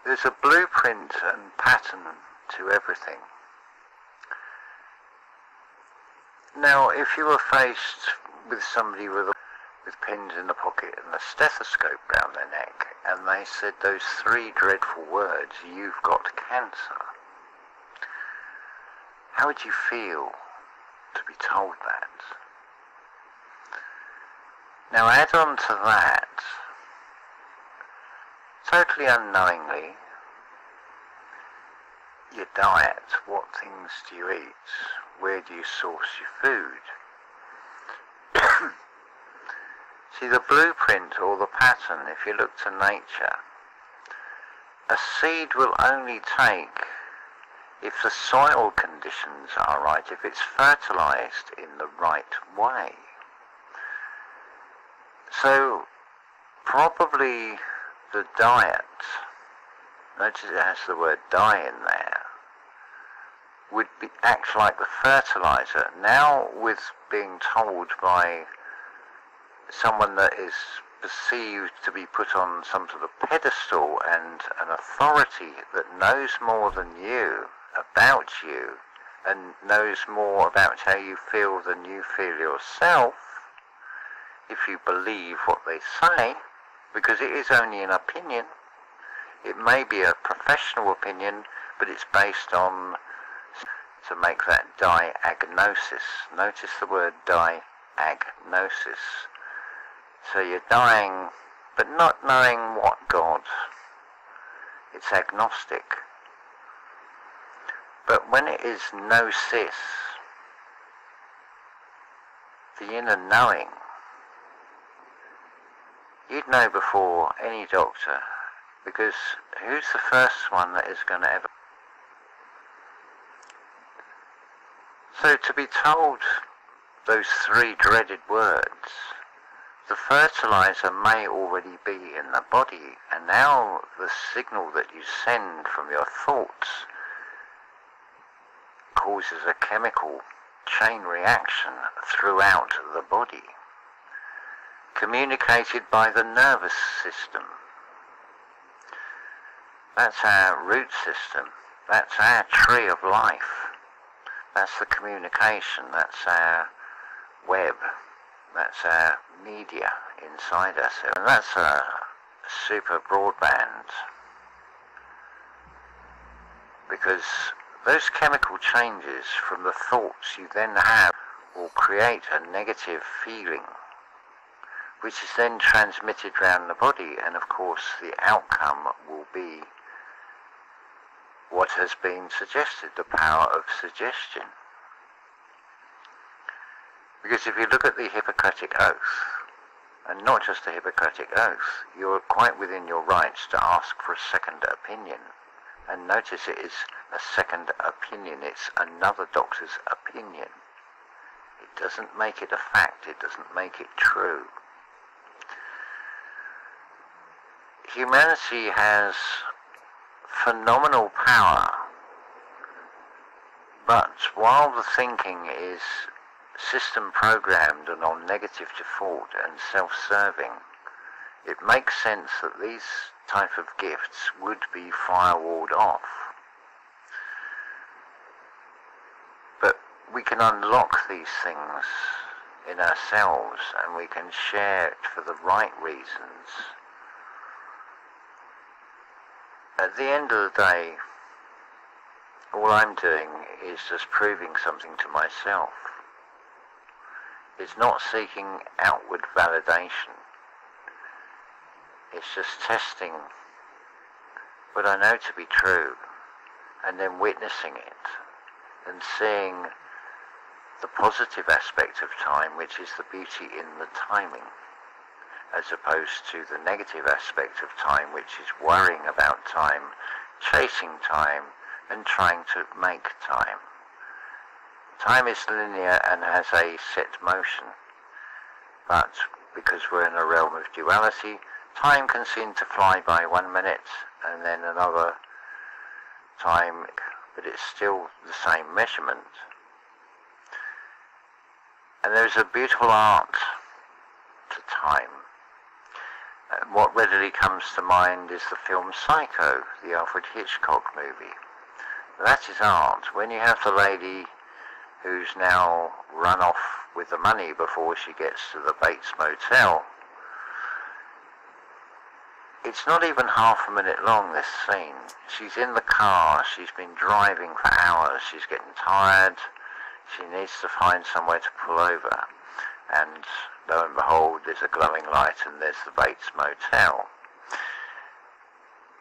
There's a blueprint and pattern to everything. Now, if you were faced with somebody with pins in the pocket and a stethoscope round their neck, and they said those three dreadful words, "You've got cancer," how would you feel to be told that? Now add on to that, totally unknowingly, your diet. What things do you eat? Where do you source your food? See, the blueprint or the pattern, if you look to nature, a seed will only take if the soil conditions are right, if it's fertilized in the right way. So probably the diet, notice it has the word "die" in there, would act like the fertilizer. Now, with being told by someone that is perceived to be put on some sort of pedestal and an authority that knows more than you about you and knows more about how you feel than you feel yourself, if you believe what they say, because it is only an opinion. It may be a professional opinion, but it's based on, to make that diagnosis. Notice the word diagnosis. So you're dying, but not knowing what God. It's agnostic. But when it is gnosis, the inner knowing, you'd know before any doctor, because who's the first one that is going to ever... So to be told those three dreaded words, the fertilizer may already be in the body, and now the signal that you send from your thoughts causes a chemical chain reaction throughout the body, communicated by the nervous system. That's our root system. That's our tree of life. That's the communication. That's our web. That's our media inside us. And that's a super broadband. Because those chemical changes from the thoughts you then have will create a negative feeling, which is then transmitted around the body, and of course the outcome will be what has been suggested, the power of suggestion. Because if you look at the Hippocratic Oath, and not just the Hippocratic Oath, you're quite within your rights to ask for a second opinion. And notice it is a second opinion, it's another doctor's opinion. It doesn't make it a fact, it doesn't make it true. Humanity has phenomenal power, but while the thinking is system programmed and on negative default and self-serving, it makes sense that these type of gifts would be firewalled off. But we can unlock these things in ourselves, and we can share it for the right reasons. At the end of the day, all I'm doing is just proving something to myself. It's not seeking outward validation. It's just testing what I know to be true, and then witnessing it, and seeing the positive aspect of time, which is the beauty in the timing, as opposed to the negative aspect of time, which is worrying about time, chasing time, and trying to make time. Time is linear and has a set motion, but because we're in a realm of duality, time can seem to fly by 1 minute and then another time, but it's still the same measurement. And there's a beautiful art to time. What readily comes to mind is the film Psycho, the Alfred Hitchcock movie. That is art. When you have the lady who's now run off with the money before she gets to the Bates Motel, it's not even half a minute long, this scene. She's in the car, she's been driving for hours, she's getting tired, she needs to find somewhere to pull over. And lo and behold, there's a glowing light and there's the Bates Motel.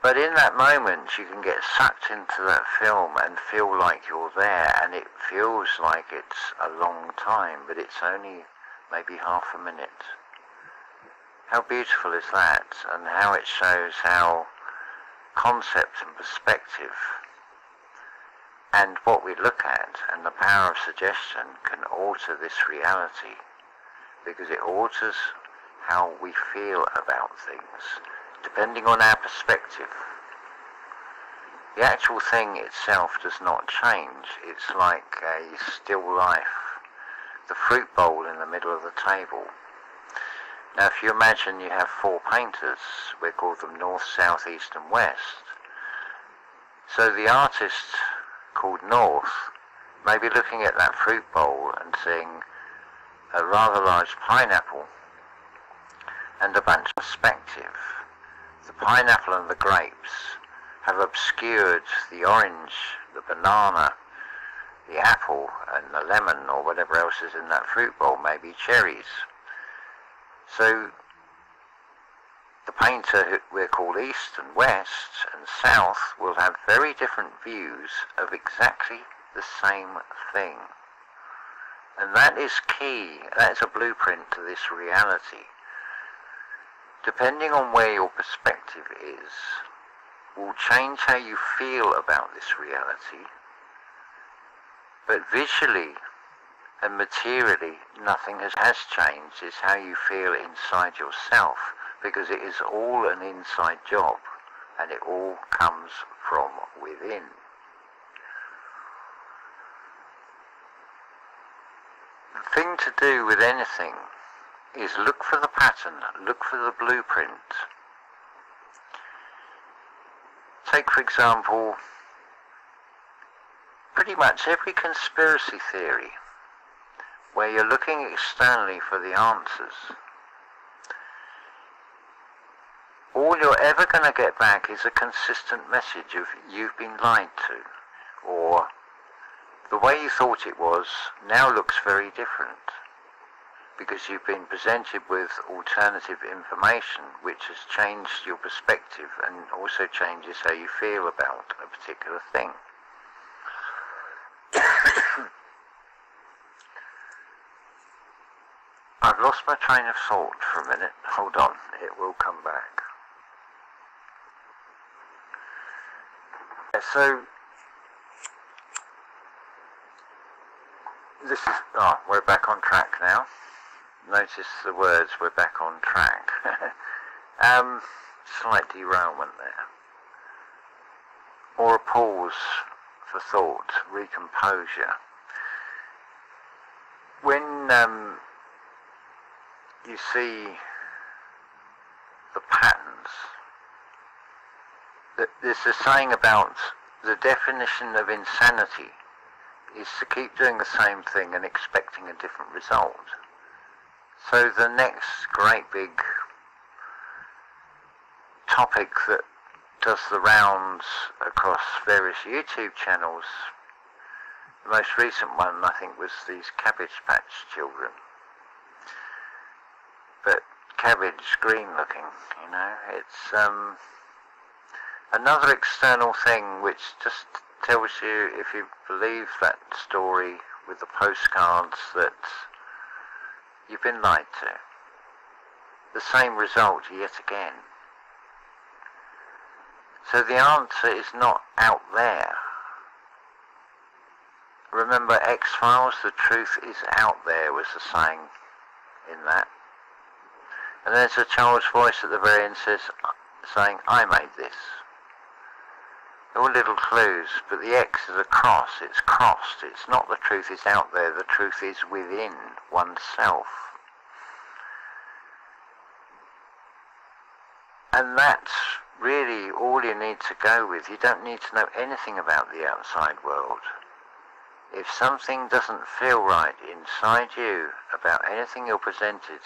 But in that moment, you can get sucked into that film and feel like you're there, and it feels like it's a long time, but it's only maybe half a minute. How beautiful is that, and how it shows how concept and perspective and what we look at and the power of suggestion can alter this reality, because it alters how we feel about things, depending on our perspective. The actual thing itself does not change. It's like a still life, the fruit bowl in the middle of the table. Now, if you imagine you have four painters, we call them North, South, East and West. So the artist called North may be looking at that fruit bowl and seeing a rather large pineapple and a bunch of perspective. The pineapple and the grapes have obscured the orange, the banana, the apple and the lemon or whatever else is in that fruit bowl, maybe cherries. So the painter who we're called East and West and South will have very different views of exactly the same thing. And that is key, that is a blueprint to this reality. Depending on where your perspective is, will change how you feel about this reality. But visually and materially, nothing has changed. It's how you feel inside yourself, because it is all an inside job, and it all comes from within. The thing to do with anything is look for the pattern, look for the blueprint. Take, for example, pretty much every conspiracy theory where you're looking externally for the answers. All you're ever going to get back is a consistent message of you've been lied to, or the way you thought it was now looks very different, because you've been presented with alternative information which has changed your perspective and also changes how you feel about a particular thing. I've lost my train of thought for a minute. Hold on, it will come back. So this is, we're back on track now. Notice the words, we're back on track. Slight derailment there. Or a pause for thought, recomposure. When you see the patterns, there's a saying about the definition of insanity is to keep doing the same thing and expecting a different result. So the next great big topic that does the rounds across various YouTube channels, the most recent one I think was these Cabbage Patch children. But cabbage green looking, you know, it's another external thing which just tells you, if you believe that story with the postcards, that you've been lied to. The same result yet again. So the answer is not out there. Remember X-Files, the truth is out there, was the saying in that. And there's a child's voice at the very end saying, I made this. All little clues, but the X is a cross, it's crossed. It's not the truth is out there, the truth is within oneself. And that's really all you need to go with. You don't need to know anything about the outside world. If something doesn't feel right inside you about anything you're presented,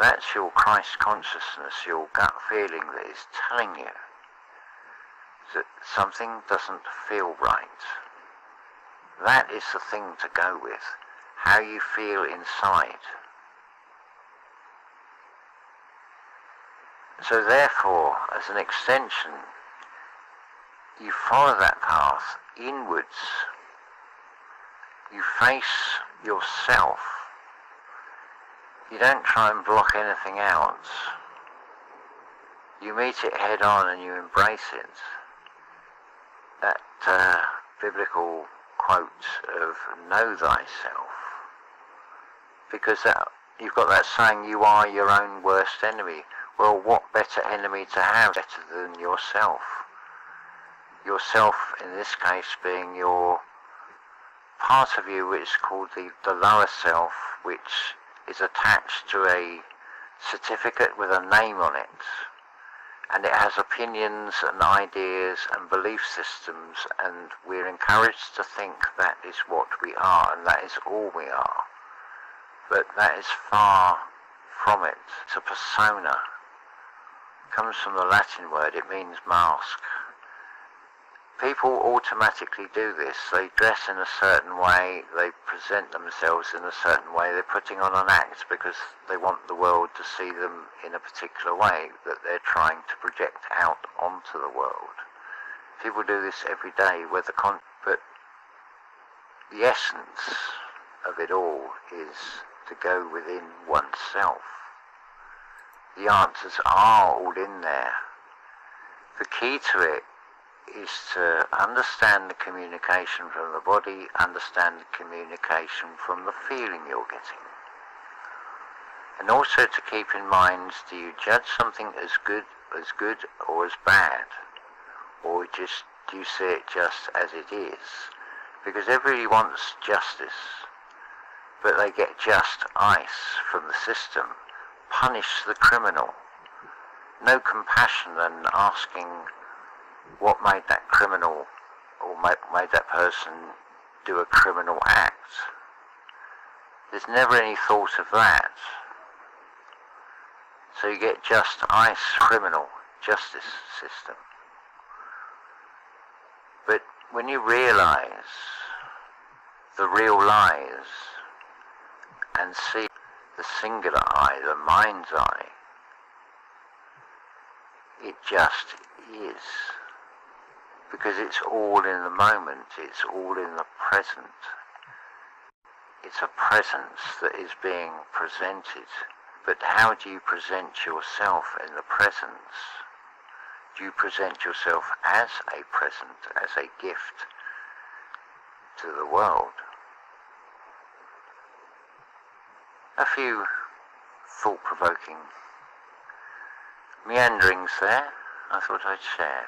that's your Christ consciousness, your gut feeling that is telling you that something doesn't feel right. That is the thing to go with, how you feel inside. So therefore, as an extension, you follow that path inwards. You face yourself. You don't try and block anything out. You meet it head on and you embrace it. That biblical quote of know thyself. Because you've got that saying, you are your own worst enemy. Well, what better enemy to have better than yourself? Yourself, in this case, being your part of you which is called the lower self, which is attached to a certificate with a name on it. And it has opinions and ideas and belief systems, and we're encouraged to think that is what we are, and that is all we are. But that is far from it. It's a persona. It comes from the Latin word, it means mask. People automatically do this. They dress in a certain way, they present themselves in a certain way, they're putting on an act because they want the world to see them in a particular way that they're trying to project out onto the world. People do this every day, but the essence of it all is to go within oneself. The answers are all in there. The key to it is to understand the communication from the body, understand the communication from the feeling you're getting. And also to keep in mind, do you judge something as good or as bad? Or do you see it just as it is? Because everybody wants justice, but they get just ice from the system. Punish the criminal. No compassion and asking what made that criminal or made that person do a criminal act. There's never any thought of that. So you get just ice criminal justice system. But when you realize the real lies and see the singular eye, the mind's eye, it just is. Because it's all in the moment, it's all in the present. It's a presence that is being presented. But how do you present yourself in the presence? Do you present yourself as a present, as a gift to the world? A few thought-provoking meanderings there, I thought I'd share.